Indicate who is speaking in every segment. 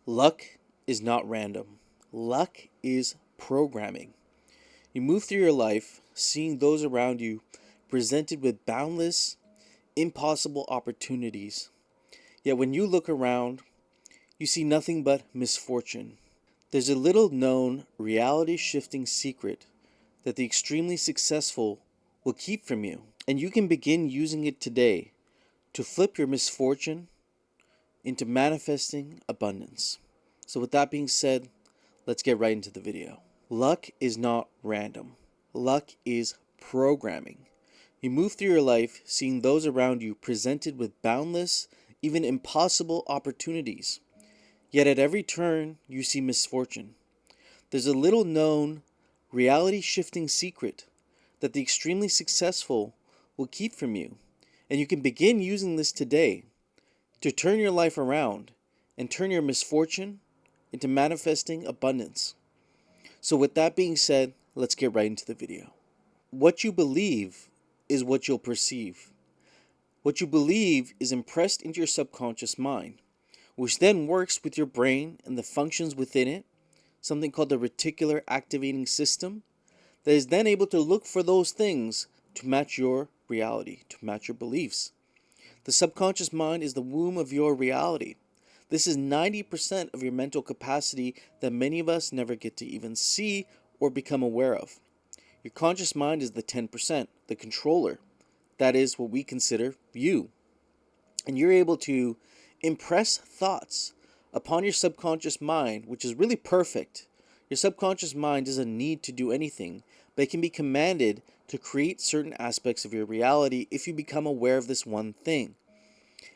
Speaker 1: Luck is not random. Luck is programming. You move through your life seeing those around you presented with boundless, impossible opportunities. Yet when you look around, you see nothing but misfortune. There's a little known reality shifting secret that the extremely successful will keep from you, and you can begin using it today to flip your misfortune into manifesting abundance. So, with that being said, let's get right into the video. Luck is not random, luck is programming. You move through your life seeing those around you presented with boundless, even impossible opportunities. Yet at every turn, you see misfortune. There's a little known, reality shifting secret that the extremely successful will keep from you, and you can begin using this today to turn your life around and turn your misfortune into manifesting abundance. So, with that being said, let's get right into the video. What you believe is what you'll perceive. What you believe is impressed into your subconscious mind, which then works with your brain and the functions within it, something called the reticular activating system, that is then able to look for those things to match your reality, to match your beliefs. The subconscious mind is the womb of your reality. This is 90% of your mental capacity that many of us never get to even see or become aware of. Your conscious mind is the 10%, the controller. That is what we consider you. And you're able to impress thoughts upon your subconscious mind, which is really perfect. Your subconscious mind doesn't need to do anything, but it can be commanded to create certain aspects of your reality if you become aware of this one thing.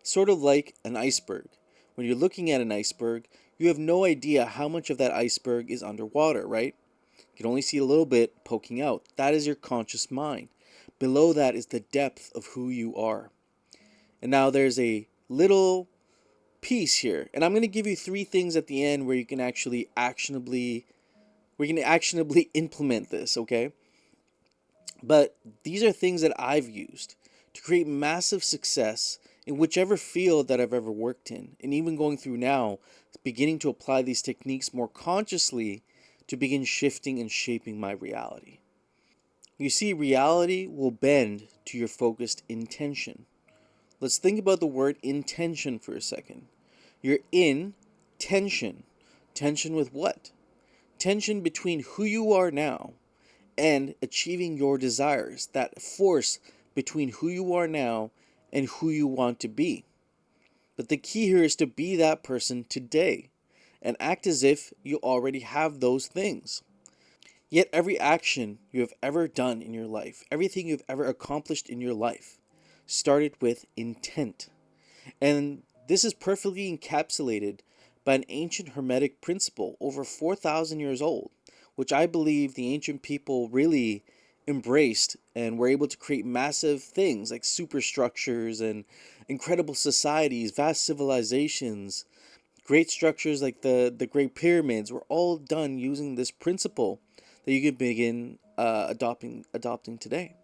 Speaker 1: Sort of like an iceberg. When you're looking at an iceberg, you have no idea how much of that iceberg is underwater, right? You can only see a little bit poking out. That is your conscious mind. Below that is the depth of who you are. And now there's a little piece here, and I'm going to give you 3 things at the end where you can actually actionably implement this, okay? But these are things that I've used to create massive success in whichever field that I've ever worked in, and even going through now, beginning to apply these techniques more consciously to begin shifting and shaping my reality. You see, reality will bend to your focused intention. Let's think about the word intention for a second. You're in tension. Tension with what? Tension between who you are now and achieving your desires. That force between who you are now and who you want to be. But the key here is to be that person today and act as if you already have those things. Yet every action you have ever done in your life, everything you've ever accomplished in your life, started with intent. And this is perfectly encapsulated by an ancient Hermetic principle over 4,000 years old, which I believe the ancient people really embraced and were able to create massive things like superstructures and incredible societies, vast civilizations, great structures like the Great Pyramids were all done using this principle that you can begin adopting today.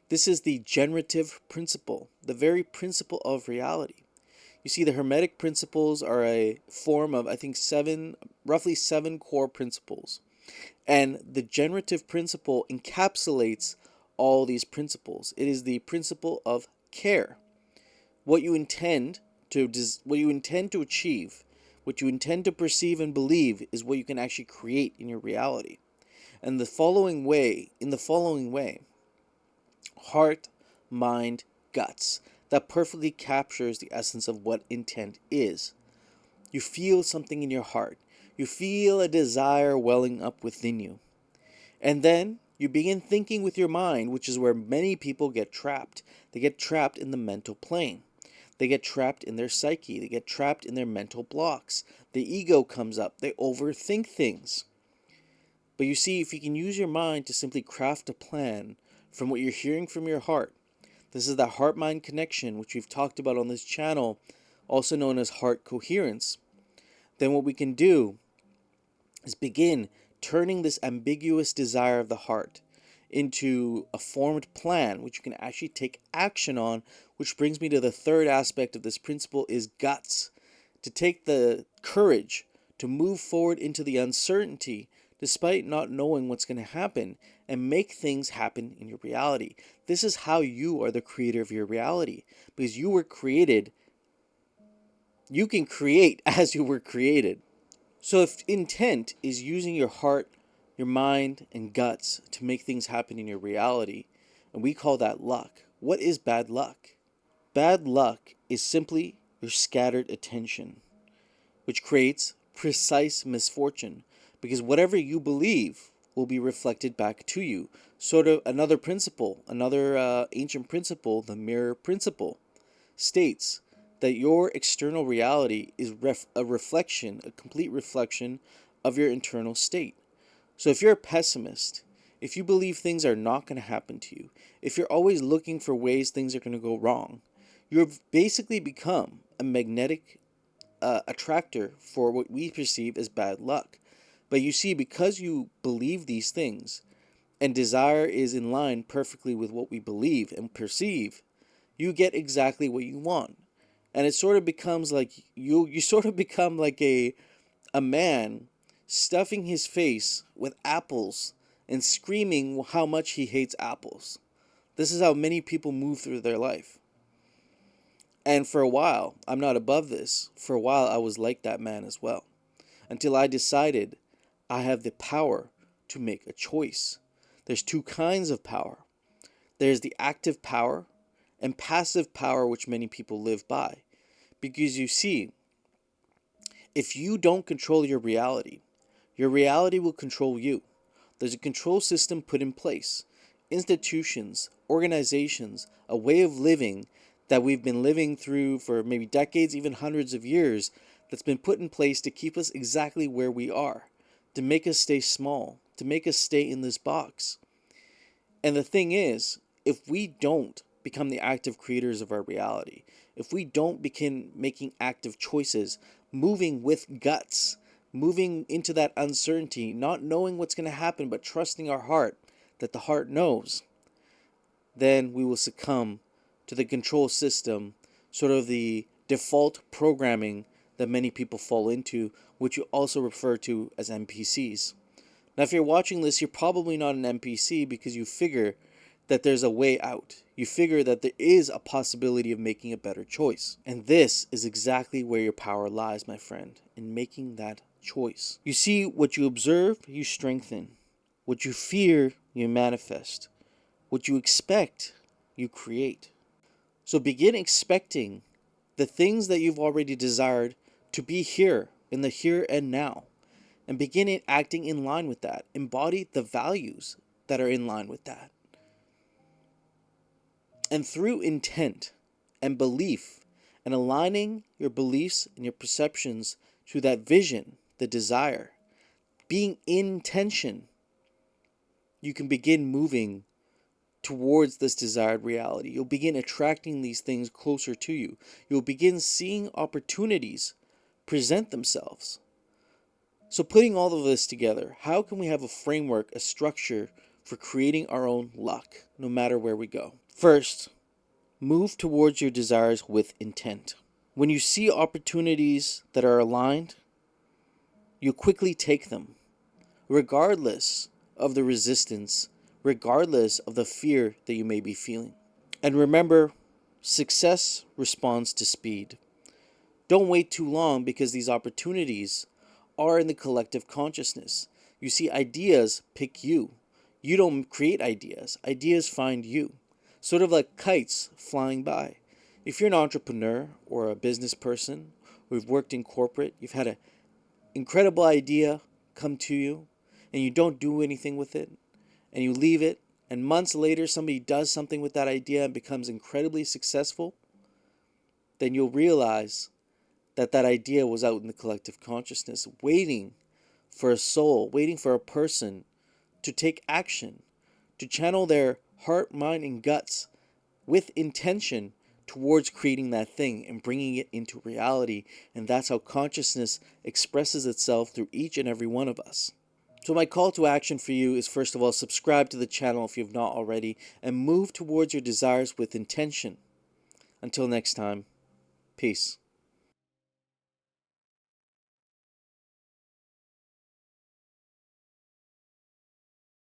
Speaker 1: This is the generative principle, the very principle of reality. You see, the Hermetic principles are a form of, I think, roughly seven core principles. And the generative principle encapsulates all these principles. It is the principle of care. What you intend to achieve, what you intend to perceive and believe is what you can actually create in your reality. And in the following way, heart, mind, guts. That perfectly captures the essence of what intent is. You feel something in your heart. You feel a desire welling up within you. And then you begin thinking with your mind, which is where many people get trapped. They get trapped in the mental plane. They get trapped in their psyche. They get trapped in their mental blocks. The ego comes up. They overthink things. But you see, if you can use your mind to simply craft a plan from what you're hearing from your heart, this is the heart-mind connection, which we've talked about on this channel, also known as heart coherence. Then what we can do is begin turning this ambiguous desire of the heart into a formed plan, which you can actually take action on, which brings me to the third aspect of this principle is guts. to take the courage to move forward into the uncertainty despite not knowing what's going to happen and make things happen in your reality. This is how you are the creator of your reality, because you were created. You can create as you were created. So if intent is using your heart, your mind, and guts to make things happen in your reality, and we call that luck, what is bad luck? Bad luck is simply your scattered attention, which creates precise misfortune, because whatever you believe will be reflected back to you. Sort of another principle, another ancient principle, the mirror principle, states that your external reality is a reflection, a complete reflection of your internal state. So if you're a pessimist, if you believe things are not going to happen to you, if you're always looking for ways things are going to go wrong, you've basically become a magnetic attractor for what we perceive as bad luck. But you see, because you believe these things and desire is in line perfectly with what we believe and perceive, you get exactly what you want. And it sort of becomes like you sort of become like a man stuffing his face with apples and screaming how much he hates apples. This is how many people move through their life. And for a while, I'm not above this. For a while, I was like that man as well. Until I decided I have the power to make a choice. There's two kinds of power. There's the active power and passive power, which many people live by. Because you see, if you don't control your reality will control you. There's a control system put in place. Institutions, organizations, a way of living that we've been living through for maybe decades, even hundreds of years, that's been put in place to keep us exactly where we are, to make us stay small, to make us stay in this box. And the thing is, if we don't become the active creators of our reality, if we don't begin making active choices, moving with guts, moving into that uncertainty, not knowing what's going to happen, but trusting our heart, that the heart knows, then we will succumb to the control system, sort of the default programming that many people fall into, which you also refer to as NPCs. Now, if you're watching this, you're probably not an NPC because you figure that there's a way out. You figure that there is a possibility of making a better choice. And this is exactly where your power lies, my friend, in making that choice. You see, what you observe, you strengthen. What you fear, you manifest. What you expect, you create. So begin expecting the things that you've already desired to be here, in the here and now. And begin acting in line with that. Embody the values that are in line with that. And through intent and belief and aligning your beliefs and your perceptions to that vision, the desire, being in tension, you can begin moving towards this desired reality. You'll begin attracting these things closer to you. You'll begin seeing opportunities present themselves. So putting all of this together, how can we have a framework, a structure for creating our own luck, no matter where we go? First, move towards your desires with intent. When you see opportunities that are aligned, you quickly take them, regardless of the resistance, regardless of the fear that you may be feeling. And remember, success responds to speed. Don't wait too long because these opportunities are in the collective consciousness. You see, ideas pick you. You don't create ideas. Ideas find you. Sort of like kites flying by. If you're an entrepreneur or a business person, or you've worked in corporate, you've had an incredible idea come to you, and you don't do anything with it, and you leave it, and months later somebody does something with that idea and becomes incredibly successful, then you'll realize that that idea was out in the collective consciousness, waiting for a soul, waiting for a person to take action, to channel their heart, mind, and guts with intention towards creating that thing and bringing it into reality. And that's how consciousness expresses itself through each and every one of us. So my call to action for you is, first of all, subscribe to the channel if you've not already, and move towards your desires with intention. Until next time, peace.